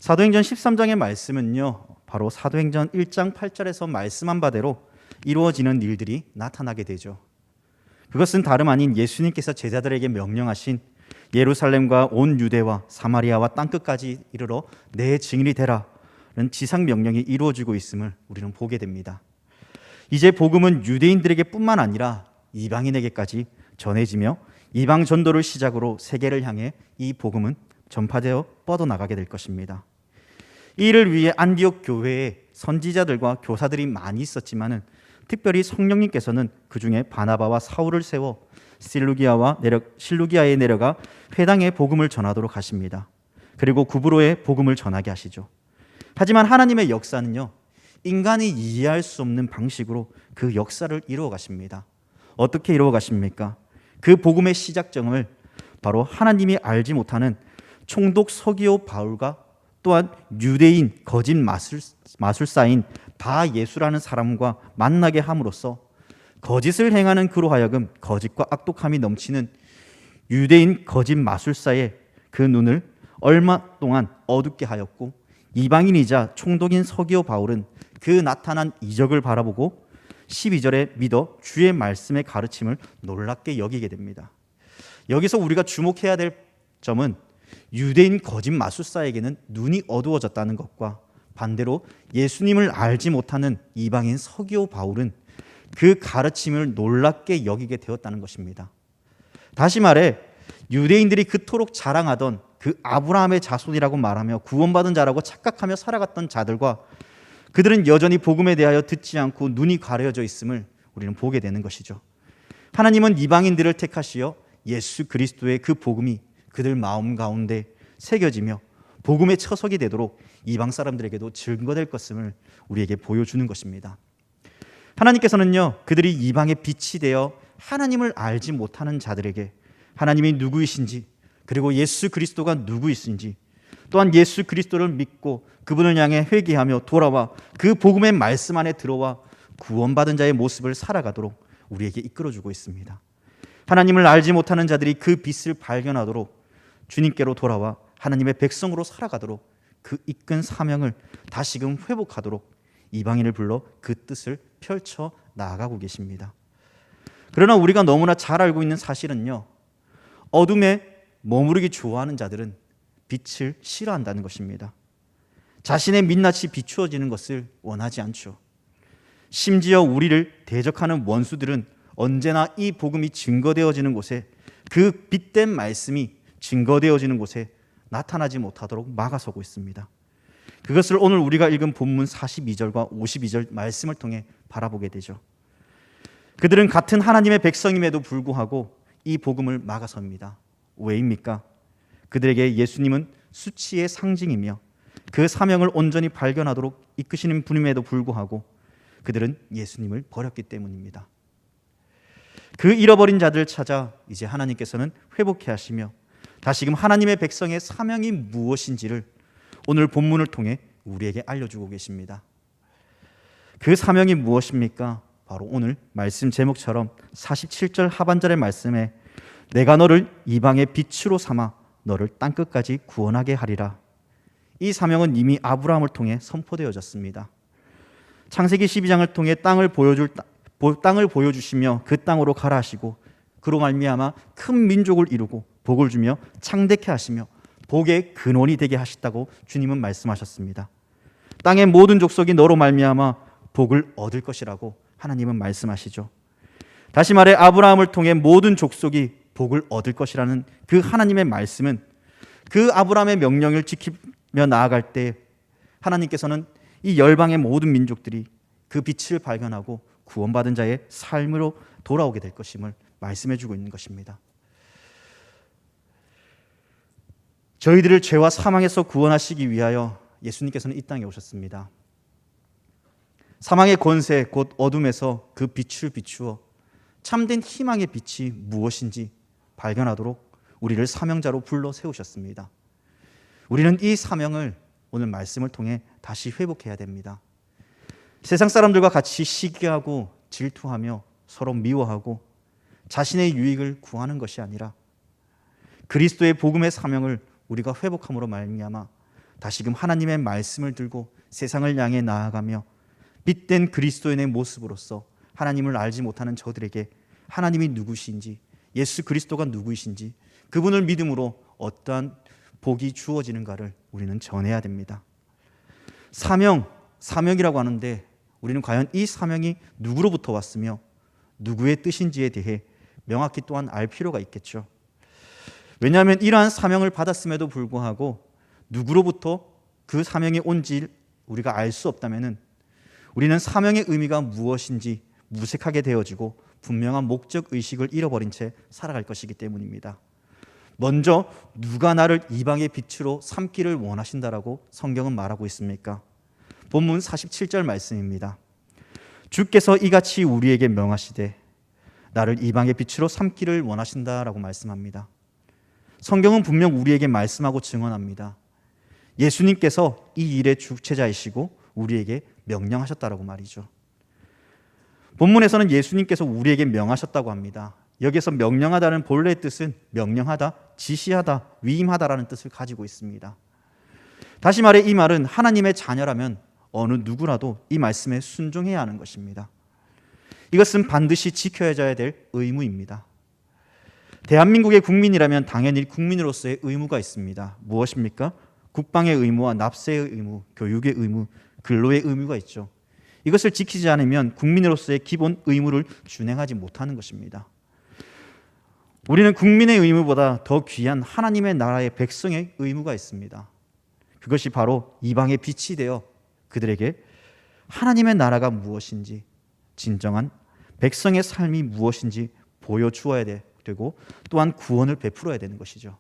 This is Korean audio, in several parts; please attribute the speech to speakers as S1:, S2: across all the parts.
S1: 사도행전 13장의 말씀은요, 바로 사도행전 1장 8절에서 말씀한 바대로 이루어지는 일들이 나타나게 되죠. 그것은 다름 아닌 예수님께서 제자들에게 명령하신 예루살렘과 온 유대와 사마리아와 땅끝까지 이르러 내 증인이 되라는 지상 명령이 이루어지고 있음을 우리는 보게 됩니다. 이제 복음은 유대인들에게 뿐만 아니라 이방인에게까지 전해지며 이방 전도를 시작으로 세계를 향해 이 복음은 전파되어 뻗어나가게 될 것입니다. 이 일을 위해 안디옥 교회에 선지자들과 교사들이 많이 있었지만은 특별히 성령님께서는 그 중에 바나바와 사울을 세워 실루기아에 내려가 회당에 복음을 전하도록 하십니다. 그리고 구브로에 복음을 전하게 하시죠. 하지만 하나님의 역사는요, 인간이 이해할 수 없는 방식으로 그 역사를 이루어 가십니다. 어떻게 이루어 가십니까? 그 복음의 시작점을 바로 하나님이 알지 못하는 총독 서기오 바울과 또한 유대인 거짓 마술사인 바 예수라는 사람과 만나게 함으로써 거짓을 행하는 그로 하여금 거짓과 악독함이 넘치는 유대인 거짓 마술사의 그 눈을 얼마 동안 어둡게 하였고, 이방인이자 총독인 서기오 바울은 그 나타난 이적을 바라보고 12절에 믿어 주의 말씀의 가르침을 놀랍게 여기게 됩니다. 여기서 우리가 주목해야 될 점은 유대인 거짓 마술사에게는 눈이 어두워졌다는 것과 반대로 예수님을 알지 못하는 이방인 서기오 바울은 그 가르침을 놀랍게 여기게 되었다는 것입니다. 다시 말해 유대인들이 그토록 자랑하던 그 아브라함의 자손이라고 말하며 구원받은 자라고 착각하며 살아갔던 자들과 그들은 여전히 복음에 대하여 듣지 않고 눈이 가려져 있음을 우리는 보게 되는 것이죠. 하나님은 이방인들을 택하시어 예수 그리스도의 그 복음이 그들 마음 가운데 새겨지며 복음의 처석이 되도록 이방 사람들에게도 증거될 것임을 우리에게 보여주는 것입니다. 하나님께서는요, 그들이 이방의 빛이 되어 하나님을 알지 못하는 자들에게 하나님이 누구이신지, 그리고 예수 그리스도가 누구이신지, 또한 예수 그리스도를 믿고 그분을 향해 회개하며 돌아와 그 복음의 말씀 안에 들어와 구원받은 자의 모습을 살아가도록 우리에게 이끌어주고 있습니다. 하나님을 알지 못하는 자들이 그 빛을 발견하도록 주님께로 돌아와 하나님의 백성으로 살아가도록 그 이끈 사명을 다시금 회복하도록 이방인을 불러 그 뜻을 펼쳐 나아가고 계십니다. 그러나 우리가 너무나 잘 알고 있는 사실은요, 어둠에 머무르기 좋아하는 자들은 빛을 싫어한다는 것입니다. 자신의 민낯이 비추어지는 것을 원하지 않죠. 심지어 우리를 대적하는 원수들은 언제나 이 복음이 증거되어지는 곳에, 그 빛된 말씀이 증거되어지는 곳에 나타나지 못하도록 막아서고 있습니다. 그것을 오늘 우리가 읽은 본문 42절과 52절 말씀을 통해 바라보게 되죠. 그들은 같은 하나님의 백성임에도 불구하고 이 복음을 막아섭니다. 왜입니까? 그들에게 예수님은 수치의 상징이며 그 사명을 온전히 발견하도록 이끄시는 분임에도 불구하고 그들은 예수님을 버렸기 때문입니다. 그 잃어버린 자들을 찾아 이제 하나님께서는 회복해 하시며 다시금 하나님의 백성의 사명이 무엇인지를 오늘 본문을 통해 우리에게 알려주고 계십니다. 그 사명이 무엇입니까? 바로 오늘 말씀 제목처럼 47절 하반절의 말씀에 내가 너를 이방의 빛으로 삼아 너를 땅끝까지 구원하게 하리라. 이 사명은 이미 아브라함을 통해 선포되어졌습니다. 창세기 12장을 통해 땅을 보여주시며 그 땅으로 가라 하시고 그로 말미암아 큰 민족을 이루고 복을 주며 창대케 하시며 복의 근원이 되게 하셨다고 주님은 말씀하셨습니다. 땅의 모든 족속이 너로 말미암아 복을 얻을 것이라고 하나님은 말씀하시죠. 다시 말해 아브라함을 통해 모든 족속이 복을 얻을 것이라는 그 하나님의 말씀은 그 아브라함의 명령을 지키며 나아갈 때 하나님께서는 이 열방의 모든 민족들이 그 빛을 발견하고 구원받은 자의 삶으로 돌아오게 될 것임을 말씀해 주고 있는 것입니다. 저희들을 죄와 사망에서 구원하시기 위하여 예수님께서는 이 땅에 오셨습니다. 사망의 권세 곧 어둠에서 그 빛을 비추어 참된 희망의 빛이 무엇인지 발견하도록 우리를 사명자로 불러 세우셨습니다. 우리는 이 사명을 오늘 말씀을 통해 다시 회복해야 됩니다. 세상 사람들과 같이 시기하고 질투하며 서로 미워하고 자신의 유익을 구하는 것이 아니라 그리스도의 복음의 사명을 우리가 회복함으로 말미암아 다시금 하나님의 말씀을 들고 세상을 향해 나아가며 빛된 그리스도인의 모습으로서 하나님을 알지 못하는 저들에게 하나님이 누구신지, 예수 그리스도가 누구이신지, 그분을 믿음으로 어떠한 복이 주어지는가를 우리는 전해야 됩니다. 사명이라고 하는데 우리는 과연 이 사명이 누구로부터 왔으며 누구의 뜻인지에 대해 명확히 또한 알 필요가 있겠죠. 왜냐하면 이러한 사명을 받았음에도 불구하고 누구로부터 그 사명이 온지 우리가 알 수 없다면 우리는 사명의 의미가 무엇인지 무색하게 되어지고 분명한 목적 의식을 잃어버린 채 살아갈 것이기 때문입니다. 먼저 누가 나를 이방의 빛으로 삼기를 원하신다라고 성경은 말하고 있습니까? 본문 47절 말씀입니다. 주께서 이같이 우리에게 명하시되 나를 이방의 빛으로 삼기를 원하신다라고 말씀합니다. 성경은 분명 우리에게 말씀하고 증언합니다. 예수님께서 이 일의 주체자이시고 우리에게 명령하셨다라고 말이죠. 본문에서는 예수님께서 우리에게 명하셨다고 합니다. 여기서 명령하다는 본래의 뜻은 명령하다, 지시하다, 위임하다라는 뜻을 가지고 있습니다. 다시 말해 이 말은 하나님의 자녀라면 어느 누구라도 이 말씀에 순종해야 하는 것입니다. 이것은 반드시 지켜져야 될 의무입니다. 대한민국의 국민이라면 당연히 국민으로서의 의무가 있습니다. 무엇입니까? 국방의 의무와 납세의 의무, 교육의 의무, 근로의 의무가 있죠. 이것을 지키지 않으면 국민으로서의 기본 의무를 준행하지 못하는 것입니다. 우리는 국민의 의무보다 더 귀한 하나님의 나라의 백성의 의무가 있습니다. 그것이 바로 이방의 빛이 되어 그들에게 하나님의 나라가 무엇인지, 진정한 백성의 삶이 무엇인지 보여주어야 되고 또한 구원을 베풀어야 되는 것이죠.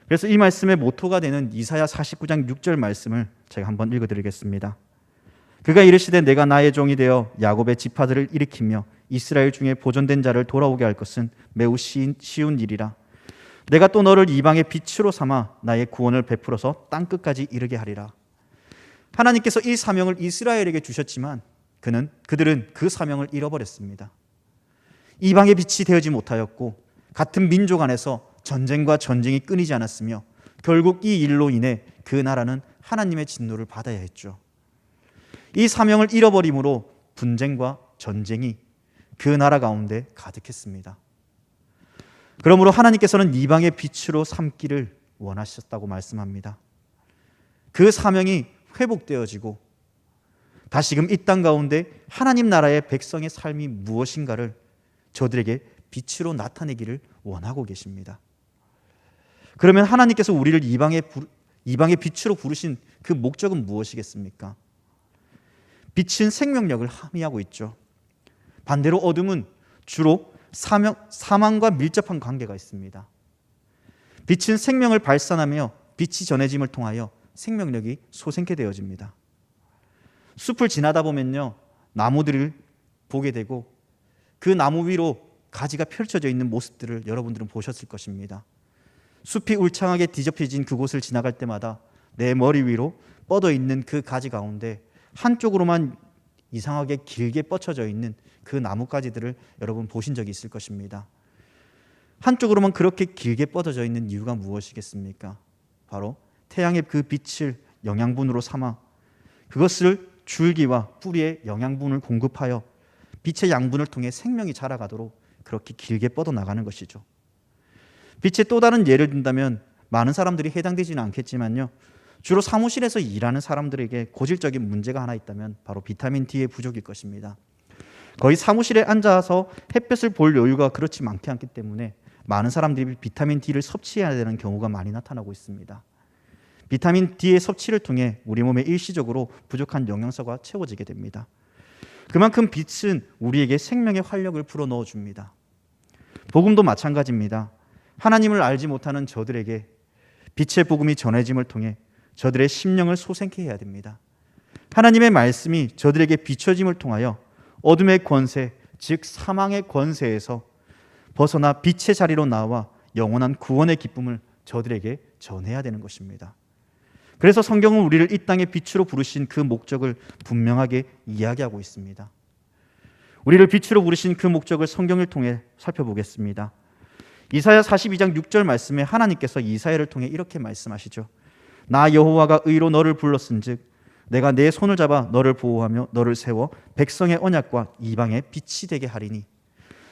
S1: 그래서 이 말씀의 모토가 되는 이사야 49장 6절 말씀을 제가 한번 읽어드리겠습니다. 그가 이르시되 내가 나의 종이 되어 야곱의 지파들을 일으키며 이스라엘 중에 보존된 자를 돌아오게 할 것은 매우 쉬운 일이라. 내가 또 너를 이방의 빛으로 삼아 나의 구원을 베풀어서 땅끝까지 이르게 하리라. 하나님께서 이 사명을 이스라엘에게 주셨지만 그들은 그 사명을 잃어버렸습니다. 이방의 빛이 되어지 못하였고 같은 민족 안에서 전쟁과 전쟁이 끊이지 않았으며 결국 이 일로 인해 그 나라는 하나님의 진노를 받아야 했죠. 이 사명을 잃어버림으로 분쟁과 전쟁이 그 나라 가운데 가득했습니다. 그러므로 하나님께서는 이방의 빛으로 삼기를 원하셨다고 말씀합니다. 그 사명이 회복되어지고 다시금 이 땅 가운데 하나님 나라의 백성의 삶이 무엇인가를 저들에게 빛으로 나타내기를 원하고 계십니다. 그러면 하나님께서 우리를 이방의 빛으로 부르신 그 목적은 무엇이겠습니까? 빛은 생명력을 함의하고 있죠. 반대로 어둠은 주로 사망과 밀접한 관계가 있습니다. 빛은 생명을 발산하며 빛이 전해짐을 통하여 생명력이 솟게 되어집니다. 숲을 지나다 보면요, 나무들을 보게 되고 그 나무 위로 가지가 펼쳐져 있는 모습들을 여러분들은 보셨을 것입니다. 숲이 울창하게 뒤접혀진 그곳을 지나갈 때마다 내 머리 위로 뻗어 있는 그 가지 가운데 한쪽으로만 이상하게 길게 뻗쳐져 있는 그 나뭇가지들을 여러분 보신 적이 있을 것입니다. 한쪽으로만 그렇게 길게 뻗어져 있는 이유가 무엇이겠습니까? 바로 태양의 그 빛을 영양분으로 삼아 그것을 줄기와 뿌리에 영양분을 공급하여 빛의 양분을 통해 생명이 자라가도록 그렇게 길게 뻗어 나가는 것이죠. 빛의 또 다른 예를 든다면 많은 사람들이 해당되지는 않겠지만요, 주로 사무실에서 일하는 사람들에게 고질적인 문제가 하나 있다면 바로 비타민 D의 부족일 것입니다. 거의 사무실에 앉아서 햇볕을 볼 여유가 그렇지 많지 않기 때문에 많은 사람들이 비타민 D를 섭취해야 되는 경우가 많이 나타나고 있습니다. 비타민 D의 섭취를 통해 우리 몸에 일시적으로 부족한 영양소가 채워지게 됩니다. 그만큼 빛은 우리에게 생명의 활력을 불어넣어 줍니다. 복음도 마찬가지입니다. 하나님을 알지 못하는 저들에게 빛의 복음이 전해짐을 통해 저들의 심령을 솟게 해야 됩니다. 하나님의 말씀이 저들에게 비춰짐을 통하여 어둠의 권세, 즉 사망의 권세에서 벗어나 빛의 자리로 나와 영원한 구원의 기쁨을 저들에게 전해야 되는 것입니다. 그래서 성경은 우리를 이 땅의 빛으로 부르신 그 목적을 분명하게 이야기하고 있습니다. 우리를 빛으로 부르신 그 목적을 성경을 통해 살펴보겠습니다. 이사야 42장 6절 말씀에 하나님께서 이사야를 통해 이렇게 말씀하시죠. 나 여호와가 의로 너를 불렀은즉 내가 내 손을 잡아 너를 보호하며 너를 세워 백성의 언약과 이방의 빛이 되게 하리니.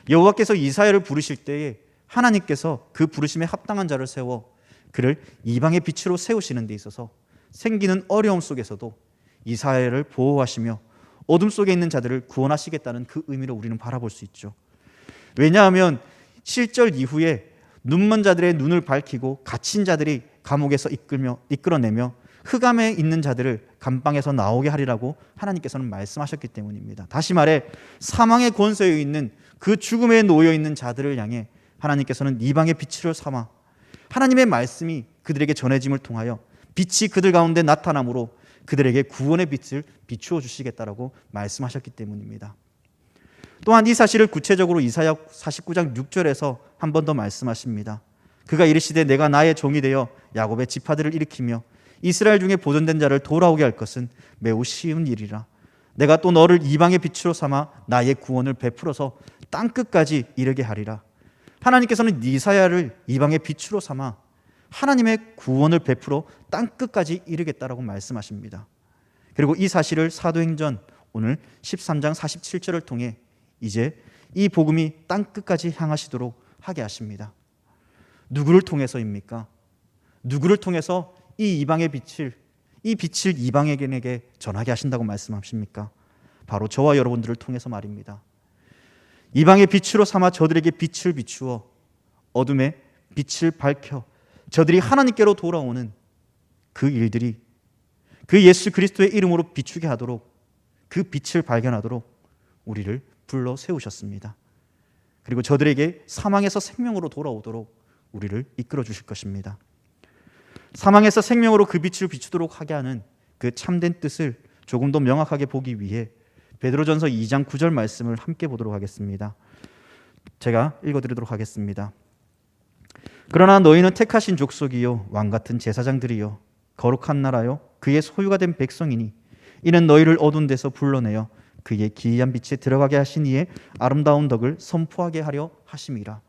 S1: 여호와께서 이사야를 부르실 때에 하나님께서 그 부르심에 합당한 자를 세워 그를 이방의 빛으로 세우시는 데 있어서 생기는 어려움 속에서도 이사야를 보호하시며 어둠 속에 있는 자들을 구원하시겠다는 그 의미로 우리는 바라볼 수 있죠. 왜냐하면 7절 이후에 눈먼 자들의 눈을 밝히고 갇힌 자들이 감옥에서 이끌어내며 흑암에 있는 자들을 감방에서 나오게 하리라고 하나님께서는 말씀하셨기 때문입니다. 다시 말해 사망의 권세에 있는 그 죽음에 놓여 있는 자들을 향해 하나님께서는 이방의 빛을 삼아 하나님의 말씀이 그들에게 전해짐을 통하여 빛이 그들 가운데 나타남으로 그들에게 구원의 빛을 비추어 주시겠다라고 말씀하셨기 때문입니다. 또한 이 사실을 구체적으로 이사야 49장 6절에서 한 번 더 말씀하십니다. 그가 이르시되 내가 나의 종이 되어 야곱의 지파들을 일으키며 이스라엘 중에 보존된 자를 돌아오게 할 것은 매우 쉬운 일이라. 내가 또 너를 이방의 빛으로 삼아 나의 구원을 베풀어서 땅끝까지 이르게 하리라. 하나님께서는 이사야를 이방의 빛으로 삼아 하나님의 구원을 베풀어 땅끝까지 이르겠다라고 말씀하십니다. 그리고 이 사실을 사도행전 오늘 13장 47절을 통해 이제 이 복음이 땅끝까지 향하시도록 하게 하십니다. 누구를 통해서입니까? 누구를 통해서 이 이방의 빛을, 이 빛을 이방인에게 전하게 하신다고 말씀하십니까? 바로 저와 여러분들을 통해서 말입니다. 이방의 빛으로 삼아 저들에게 빛을 비추어 어둠에 빛을 밝혀 저들이 하나님께로 돌아오는 그 일들이 그 예수 그리스도의 이름으로 비추게 하도록, 그 빛을 발견하도록 우리를 불러 세우셨습니다. 그리고 저들에게 사망에서 생명으로 돌아오도록 우리를 이끌어 주실 것입니다. 사망에서 생명으로 그 빛을 비추도록 하게 하는 그 참된 뜻을 조금 더 명확하게 보기 위해 베드로전서 2장 9절 말씀을 함께 보도록 하겠습니다. 제가 읽어드리도록 하겠습니다. 그러나 너희는 택하신 족속이요 왕같은 제사장들이요 거룩한 나라요 그의 소유가 된 백성이니 이는 너희를 어두운 데서 불러내어 그의 기이한 빛에 들어가게 하신 이의 아름다운 덕을 선포하게 하려 하심이라.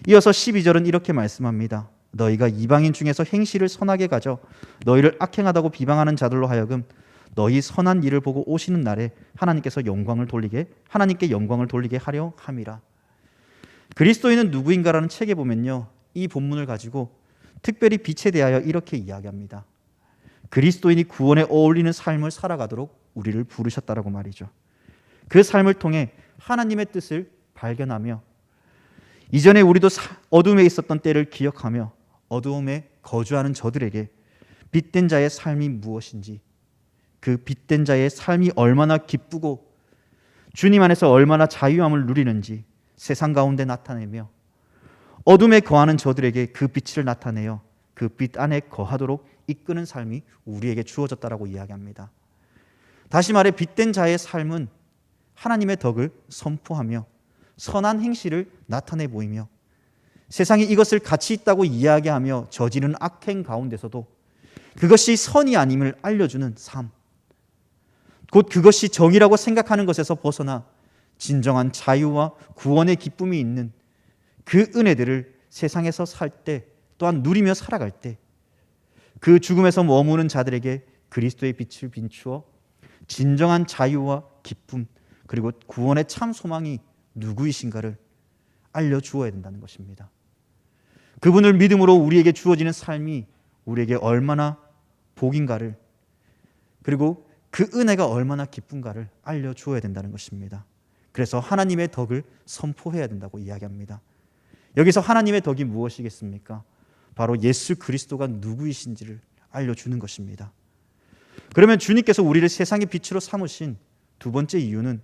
S1: 이어서 12절은 이렇게 말씀합니다. 너희가 이방인 중에서 행실을 선하게 가져 너희를 악행하다고 비방하는 자들로 하여금 너희 선한 일을 보고 오시는 날에 하나님께 영광을 돌리게 하려 함이라. 그리스도인은 누구인가라는 책에 보면요, 이 본문을 가지고 특별히 빛에 대하여 이렇게 이야기합니다. 그리스도인이 구원에 어울리는 삶을 살아가도록 우리를 부르셨다라고 말이죠. 그 삶을 통해 하나님의 뜻을 발견하며 이전에 우리도 어둠에 있었던 때를 기억하며 어두움에 거주하는 저들에게 빛된 자의 삶이 무엇인지, 그 빛된 자의 삶이 얼마나 기쁘고 주님 안에서 얼마나 자유함을 누리는지 세상 가운데 나타내며 어둠에 거하는 저들에게 그 빛을 나타내어 그 빛 안에 거하도록 이끄는 삶이 우리에게 주어졌다라고 이야기합니다. 다시 말해 빛된 자의 삶은 하나님의 덕을 선포하며 선한 행실을 나타내 보이며 세상이 이것을 가치 있다고 이야기하며 저지른 악행 가운데서도 그것이 선이 아님을 알려주는 삶, 곧 그것이 정의라고 생각하는 것에서 벗어나 진정한 자유와 구원의 기쁨이 있는 그 은혜들을 세상에서 살 때, 또한 누리며 살아갈 때 그 죽음에서 머무는 자들에게 그리스도의 빛을 비추어 진정한 자유와 기쁨 그리고 구원의 참 소망이 누구이신가를 알려주어야 된다는 것입니다. 그분을 믿음으로 우리에게 주어지는 삶이 우리에게 얼마나 복인가를, 그리고 그 은혜가 얼마나 기쁜가를 알려주어야 된다는 것입니다. 그래서 하나님의 덕을 선포해야 된다고 이야기합니다. 여기서 하나님의 덕이 무엇이겠습니까? 바로 예수 그리스도가 누구이신지를 알려주는 것입니다. 그러면 주님께서 우리를 세상의 빛으로 삼으신 두 번째 이유는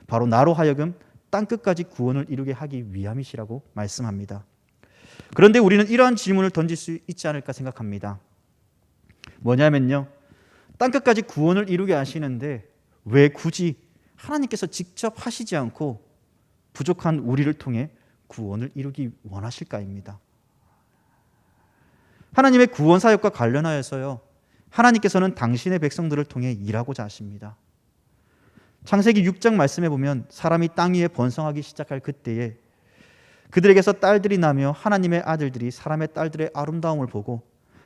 S1: 바로 나로 하여금 땅끝까지 구원을 이루게 하기 위함이시라고 말씀합니다. 그런데 우리는 이러한 질문을 던질 수 있지 않을까 생각합니다. 뭐냐면요, 땅끝까지 구원을 이루게 하시는데 왜 굳이 하나님께서 직접 하시지 않고 부족한 우리를 통해 구원을 이루기 원하실까입니다. 하나님의 구원 사역과 관련하여서요, 하나님께서는 당신의 백성들을 통해 일하고자 하십니다. 창세기 6장 말씀에 보면 사람이 땅 위에 번성하기 시작할 그때에 그들에게서 딸들이 나며 하나님의 아들들이 사람의 딸들의 아름다움을 보고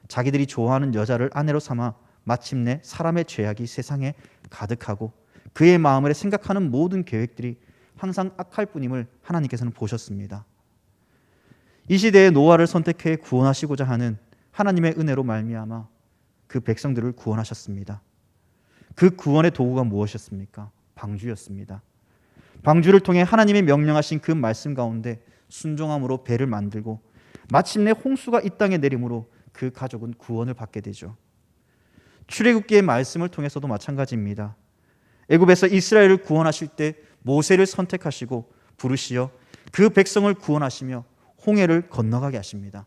S1: 자기들이 좋아하는 여자를 아내로 삼아 마침내 사람의 죄악이 세상에 가득하고 그의 마음을 생각하는 모든 계획들이 항상 악할 뿐임을 하나님께서는 보셨습니다. 이 시대에 노아를 선택해 구원하시고자 하는 하나님의 은혜로 말미암아 그 백성들을 구원하셨습니다. 그 구원의 도구가 무엇이었습니까? 방주였습니다. 방주를 통해 하나님이 명령하신 그 말씀 가운데 순종함으로 배를 만들고 마침내 홍수가 이 땅에 내림으로 그 가족은 구원을 받게 되죠. 출애굽기의 말씀을 통해서도 마찬가지입니다. 애굽에서 이스라엘을 구원하실 때 모세를 선택하시고 부르시어 그 백성을 구원하시며 홍해를 건너가게 하십니다.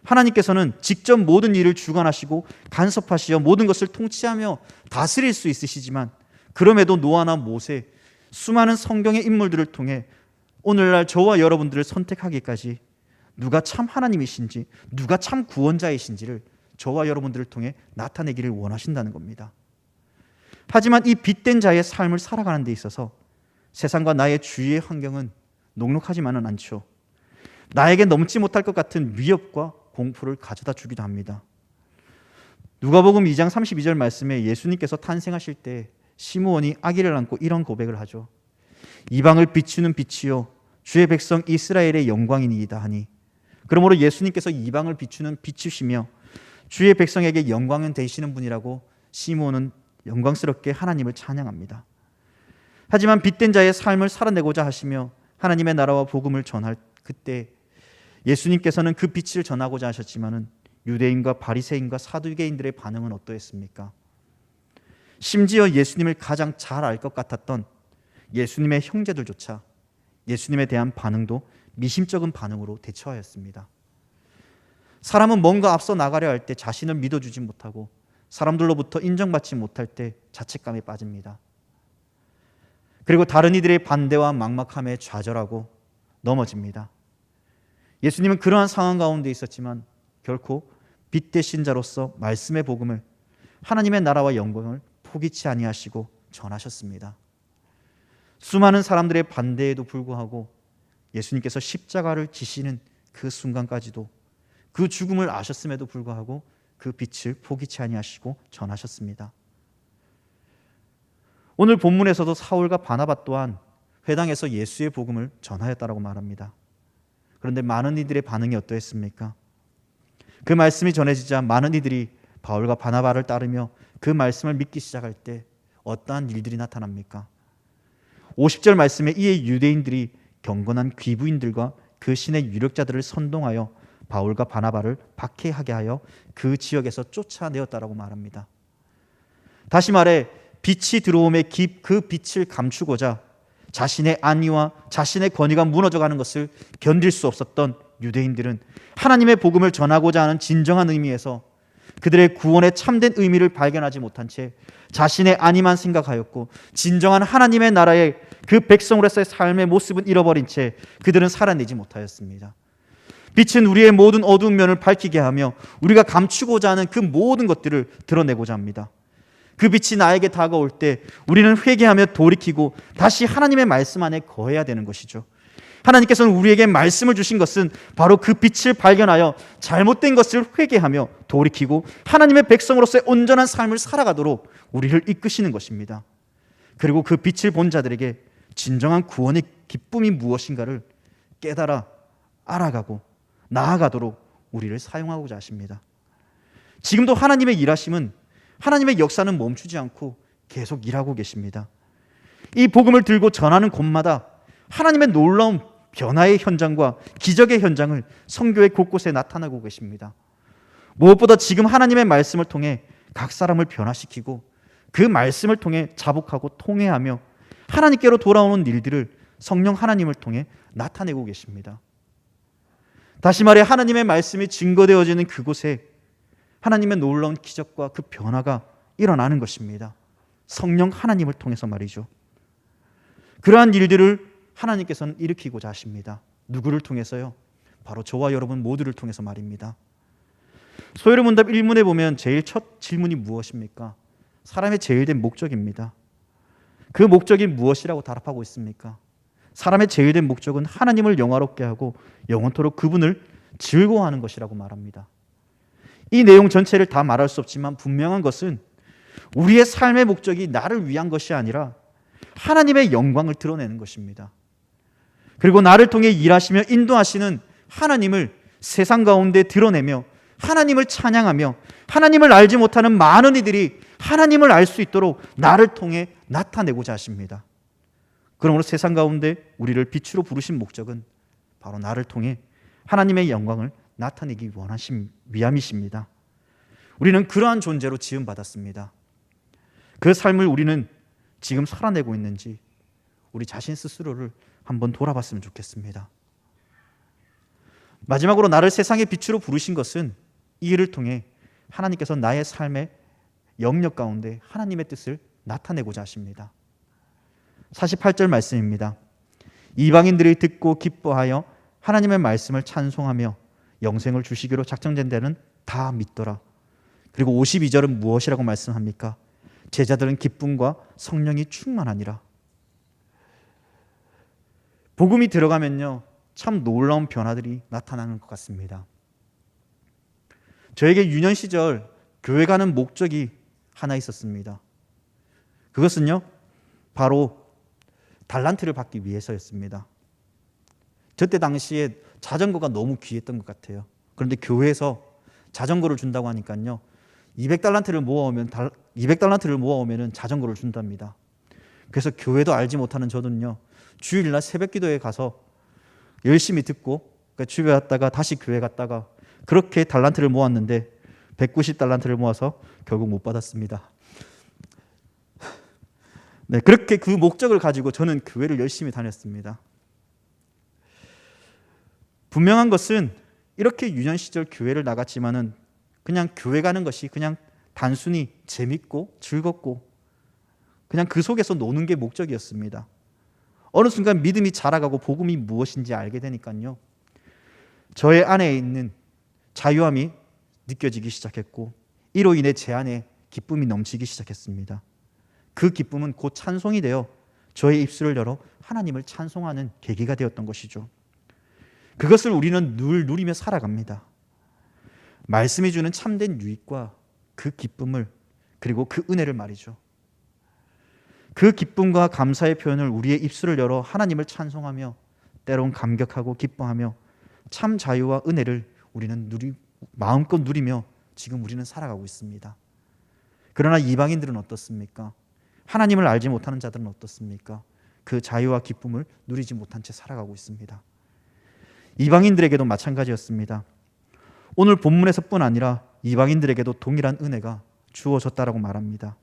S1: 하나님께서는 직접 모든 일을 주관하시고 간섭하시어 모든 것을 통치하며 다스릴 수 있으시지만 그럼에도 노아나 모세, 수많은 성경의 인물들을 통해 오늘날 저와 여러분들을 선택하기까지 누가 참 하나님이신지 누가 참 구원자이신지를 저와 여러분들을 통해 나타내기를 원하신다는 겁니다. 하지만 이 빛된 자의 삶을 살아가는 데 있어서 세상과 나의 주위의 환경은 녹록하지만은 않죠. 나에게 넘지 못할 것 같은 위협과 공포를 가져다 주기도 합니다. 누가복음 2장 32절 말씀에 예수님께서 탄생하실 때 시므온이 아기를 안고 이런 고백을 하죠. 이방을 비추는 빛이요 주의 백성 이스라엘의 영광이니이다 하니, 그러므로 예수님께서 이방을 비추는 빛이시며 주의 백성에게 영광은 되시는 분이라고 시므온은 영광스럽게 하나님을 찬양합니다. 하지만 빛된 자의 삶을 살아내고자 하시며 하나님의 나라와 복음을 전할 그때 예수님께서는 그 빛을 전하고자 하셨지만은 유대인과 바리새인과 사두개인들의 반응은 어떠했습니까? 심지어 예수님을 가장 잘 알 것 같았던 예수님의 형제들조차 예수님에 대한 반응도 미심쩍은 반응으로 대처하였습니다. 사람은 뭔가 앞서 나가려 할 때 자신을 믿어주지 못하고 사람들로부터 인정받지 못할 때 자책감에 빠집니다. 그리고 다른 이들의 반대와 막막함에 좌절하고 넘어집니다. 예수님은 그러한 상황 가운데 있었지만 결코 빛 되신 자로서 말씀의 복음을, 하나님의 나라와 영광을 포기치 아니하시고 전하셨습니다. 수많은 사람들의 반대에도 불구하고 예수님께서 십자가를 지시는 그 순간까지도 그 죽음을 아셨음에도 불구하고 그 빛을 포기치 아니하시고 전하셨습니다. 오늘 본문에서도 사울과 바나바 또한 회당에서 예수의 복음을 전하였다라고 말합니다. 그런데 많은 이들의 반응이 어떠했습니까? 그 말씀이 전해지자 많은 이들이 바울과 바나바를 따르며 그 말씀을 믿기 시작할 때 어떠한 일들이 나타납니까? 50절 말씀에 이에 유대인들이 경건한 귀부인들과 그 신의 유력자들을 선동하여 바울과 바나바를 박해하게 하여 그 지역에서 쫓아내었다라고 말합니다. 다시 말해 빛이 들어옴에 그 빛을 감추고자 자신의 안위와 자신의 권위가 무너져가는 것을 견딜 수 없었던 유대인들은 하나님의 복음을 전하고자 하는 진정한 의미에서 그들의 구원의 참된 의미를 발견하지 못한 채 자신의 안위만 생각하였고 진정한 하나님의 나라의 그 백성으로서의 삶의 모습은 잃어버린 채 그들은 살아내지 못하였습니다. 빛은 우리의 모든 어두운 면을 밝히게 하며 우리가 감추고자 하는 그 모든 것들을 드러내고자 합니다. 그 빛이 나에게 다가올 때 우리는 회개하며 돌이키고 다시 하나님의 말씀 안에 거해야 되는 것이죠. 하나님께서는 우리에게 말씀을 주신 것은 바로 그 빛을 발견하여 잘못된 것을 회개하며 돌이키고 하나님의 백성으로서의 온전한 삶을 살아가도록 우리를 이끄시는 것입니다. 그리고 그 빛을 본 자들에게 진정한 구원의 기쁨이 무엇인가를 깨달아 알아가고 나아가도록 우리를 사용하고자 하십니다. 지금도 하나님의 일하심은, 하나님의 역사는 멈추지 않고 계속 일하고 계십니다. 이 복음을 들고 전하는 곳마다 하나님의 놀라운 변화의 현장과 기적의 현장을 선교의 곳곳에 나타나고 계십니다. 무엇보다 지금 하나님의 말씀을 통해 각 사람을 변화시키고 그 말씀을 통해 자복하고 통회하며 하나님께로 돌아오는 일들을 성령 하나님을 통해 나타내고 계십니다. 다시 말해 하나님의 말씀이 증거되어지는 그곳에 하나님의 놀라운 기적과 그 변화가 일어나는 것입니다. 성령 하나님을 통해서 말이죠. 그러한 일들을 하나님께서는 일으키고자 하십니다. 누구를 통해서요? 바로 저와 여러분 모두를 통해서 말입니다. 소요리 문답 1문에 보면 제일 첫 질문이 무엇입니까? 사람의 제일 된 목적입니다. 그 목적이 무엇이라고 답하고 있습니까? 사람의 제일 된 목적은 하나님을 영화롭게 하고 영원토록 그분을 즐거워하는 것이라고 말합니다. 이 내용 전체를 다 말할 수 없지만 분명한 것은 우리의 삶의 목적이 나를 위한 것이 아니라 하나님의 영광을 드러내는 것입니다. 그리고 나를 통해 일하시며 인도하시는 하나님을 세상 가운데 드러내며 하나님을 찬양하며 하나님을 알지 못하는 많은 이들이 하나님을 알 수 있도록 나를 통해 나타내고자 하십니다. 그러므로 세상 가운데 우리를 빛으로 부르신 목적은 바로 나를 통해 하나님의 영광을 나타내기 원하심 위함이십니다. 우리는 그러한 존재로 지음받았습니다. 그 삶을 우리는 지금 살아내고 있는지 우리 자신 스스로를 한번 돌아봤으면 좋겠습니다. 마지막으로 나를 세상의 빛으로 부르신 것은 이 일을 통해 하나님께서 나의 삶의 영역 가운데 하나님의 뜻을 나타내고자 하십니다. 48절 말씀입니다. 이방인들이 듣고 기뻐하여 하나님의 말씀을 찬송하며 영생을 주시기로 작정된 데는 다 믿더라. 그리고 52절은 무엇이라고 말씀합니까? 제자들은 기쁨과 성령이 충만하니라. 복음이 들어가면요, 참 놀라운 변화들이 나타나는 것 같습니다. 저에게 유년 시절 교회 가는 목적이 하나 있었습니다. 그것은요, 바로 달란트를 받기 위해서였습니다. 저때 당시에 자전거가 너무 귀했던 것 같아요. 그런데 교회에서 자전거를 준다고 하니까요, 200달란트를 모아오면 자전거를 준답니다. 그래서 교회도 알지 못하는 저는요, 주일날 새벽 기도에 가서 열심히 듣고 집에 왔다가 다시 교회 갔다가 그렇게 달란트를 모았는데 190달란트를 모아서 결국 못 받았습니다. 네, 그렇게 그 목적을 가지고 저는 교회를 열심히 다녔습니다. 분명한 것은 이렇게 유년 시절 교회를 나갔지만은 그냥 교회 가는 것이 그냥 단순히 재밌고 즐겁고 그냥 그 속에서 노는 게 목적이었습니다. 어느 순간 믿음이 자라가고 복음이 무엇인지 알게 되니까요, 저의 안에 있는 자유함이 느껴지기 시작했고 이로 인해 제 안에 기쁨이 넘치기 시작했습니다. 그 기쁨은 곧 찬송이 되어 저의 입술을 열어 하나님을 찬송하는 계기가 되었던 것이죠. 그것을 우리는 늘 누리며 살아갑니다. 말씀이 주는 참된 유익과 그 기쁨을, 그리고 그 은혜를 말이죠. 그 기쁨과 감사의 표현을 우리의 입술을 열어 하나님을 찬송하며 때론 감격하고 기뻐하며 참 자유와 은혜를 우리는 마음껏 누리며 지금 우리는 살아가고 있습니다. 그러나 이방인들은 어떻습니까? 하나님을 알지 못하는 자들은 어떻습니까? 그 자유와 기쁨을 누리지 못한 채 살아가고 있습니다. 이방인들에게도 마찬가지였습니다. 오늘 본문에서뿐 아니라 이방인들에게도 동일한 은혜가 주어졌다라고 말합니다.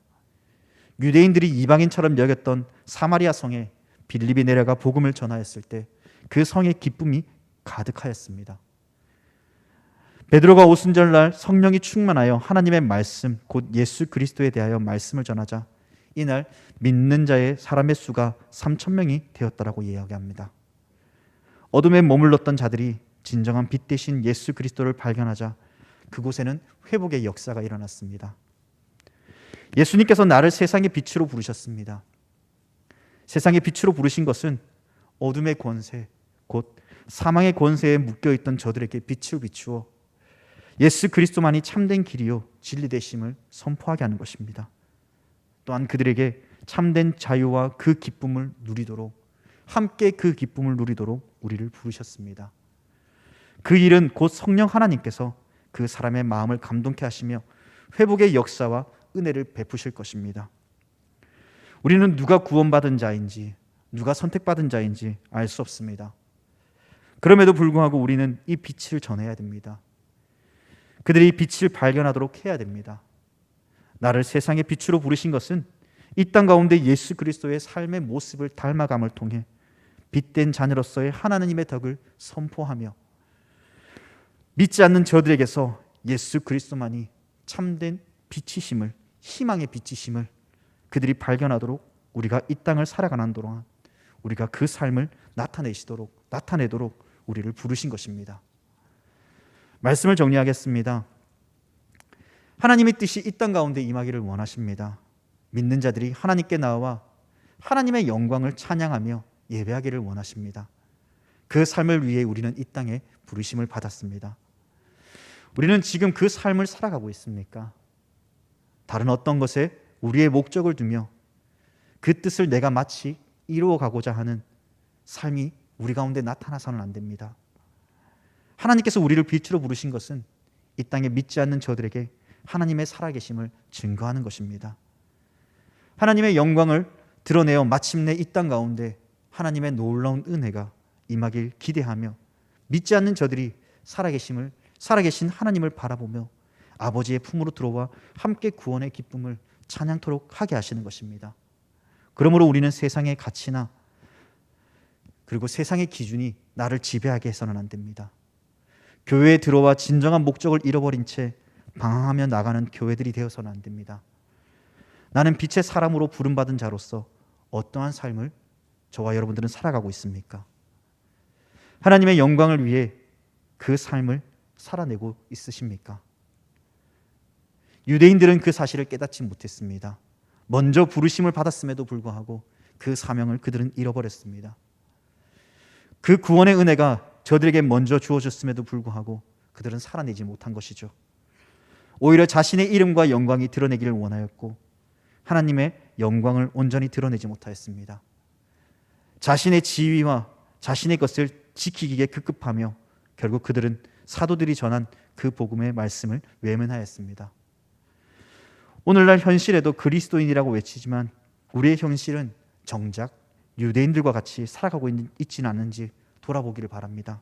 S1: 유대인들이 이방인처럼 여겼던 사마리아 성에 빌립이 내려가 복음을 전하였을 때 그 성에 기쁨이 가득하였습니다. 베드로가 오순절날 성령이 충만하여 하나님의 말씀 곧 예수 그리스도에 대하여 말씀을 전하자 이날 믿는 자의 사람의 수가 3,000명이 되었다라고 이야기합니다. 어둠에 머물렀던 자들이 진정한 빛 대신 예수 그리스도를 발견하자 그곳에는 회복의 역사가 일어났습니다. 예수님께서 나를 세상의 빛으로 부르셨습니다. 세상의 빛으로 부르신 것은 어둠의 권세, 곧 사망의 권세에 묶여있던 저들에게 빛을 비추어 예수 그리스도만이 참된 길이요 진리 되심을 선포하게 하는 것입니다. 또한 그들에게 참된 자유와 그 기쁨을 누리도록, 함께 그 기쁨을 누리도록 우리를 부르셨습니다. 그 일은 곧 성령 하나님께서 그 사람의 마음을 감동케 하시며 회복의 역사와 은혜를 베푸실 것입니다. 우리는 누가 구원받은 자인지, 누가 선택받은 자인지 알 수 없습니다. 그럼에도 불구하고 우리는 이 빛을 전해야 됩니다. 그들이 빛을 발견하도록 해야 됩니다. 나를 세상의 빛으로 부르신 것은 이 땅 가운데 예수 그리스도의 삶의 모습을 닮아감을 통해 빛된 자녀로서의 하나님의 덕을 선포하며 믿지 않는 저들에게서 예수 그리스도만이 참된 빛이심을, 희망의 빛이심을 그들이 발견하도록 우리가 이 땅을 살아가는 동안 우리가 그 삶을 나타내도록 우리를 부르신 것입니다. 말씀을 정리하겠습니다. 하나님의 뜻이 이 땅 가운데 임하기를 원하십니다. 믿는 자들이 하나님께 나와 하나님의 영광을 찬양하며 예배하기를 원하십니다. 그 삶을 위해 우리는 이 땅에 부르심을 받았습니다. 우리는 지금 그 삶을 살아가고 있습니까? 다른 어떤 것에 우리의 목적을 두며 그 뜻을 내가 마치 이루어 가고자 하는 삶이 우리 가운데 나타나서는 안 됩니다. 하나님께서 우리를 빛으로 부르신 것은 이 땅에 믿지 않는 저들에게 하나님의 살아계심을 증거하는 것입니다. 하나님의 영광을 드러내어 마침내 이 땅 가운데 하나님의 놀라운 은혜가 임하길 기대하며 믿지 않는 저들이 살아계신 하나님을 바라보며 아버지의 품으로 들어와 함께 구원의 기쁨을 찬양토록 하게 하시는 것입니다. 그러므로 우리는 세상의 가치나 그리고 세상의 기준이 나를 지배하게 해서는 안 됩니다. 교회에 들어와 진정한 목적을 잃어버린 채 방황하며 나가는 교회들이 되어서는 안 됩니다. 나는 빛의 사람으로 부름받은 자로서 어떠한 삶을 저와 여러분들은 살아가고 있습니까? 하나님의 영광을 위해 그 삶을 살아내고 있으십니까? 유대인들은 그 사실을 깨닫지 못했습니다. 먼저 부르심을 받았음에도 불구하고 그 사명을 그들은 잃어버렸습니다. 그 구원의 은혜가 저들에게 먼저 주어졌음에도 불구하고 그들은 살아내지 못한 것이죠. 오히려 자신의 이름과 영광이 드러내기를 원하였고 하나님의 영광을 온전히 드러내지 못하였습니다. 자신의 지위와 자신의 것을 지키기에 급급하며 결국 그들은 사도들이 전한 그 복음의 말씀을 외면하였습니다. 오늘날 현실에도 그리스도인이라고 외치지만 우리의 현실은 정작 유대인들과 같이 살아가고 있지는 않은지 돌아보기를 바랍니다.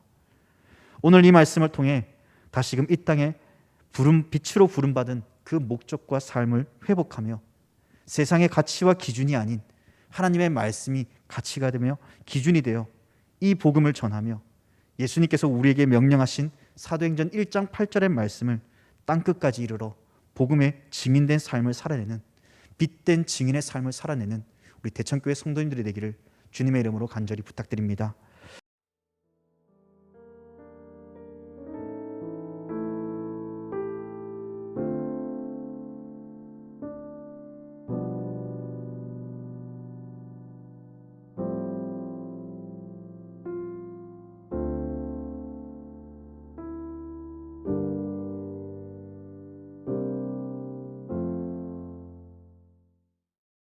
S1: 오늘 이 말씀을 통해 다시금 이 땅에 빛으로 부름받은 그 목적과 삶을 회복하며 세상의 가치와 기준이 아닌 하나님의 말씀이 가치가 되며 기준이 되어 이 복음을 전하며 예수님께서 우리에게 명령하신 사도행전 1장 8절의 말씀을 땅끝까지 이르러 복음의 증인된 삶을 살아내는 빛된 증인의 삶을 살아내는 우리 대천교회 성도님들이 되기를 주님의 이름으로 간절히 부탁드립니다.